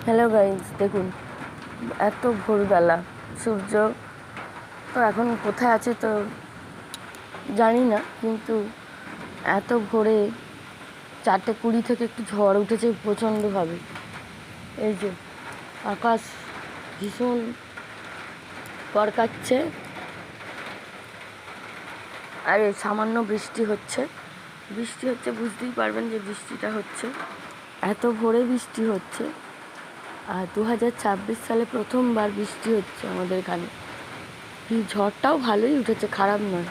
Hello guys, দেখুন এত ভোরবেলা সূর্য তো এখন কোথায় আছে তো জানি না, কিন্তু এত ভোরে 4:20 থেকে একটু ঝড় উঠেছে প্রচণ্ডভাবে। এই যে আকাশ ভীষণ কড়কাচ্ছে, আর সামান্য বৃষ্টি হচ্ছে বুঝতেই পারবেন যে বৃষ্টিটা হচ্ছে। এত ভোরে বৃষ্টি হচ্ছে, আর 2026 সালে প্রথমবার বৃষ্টি হচ্ছে আমাদের এখানে। ঝড়টাও ভালোই উঠেছে, খারাপ নয়।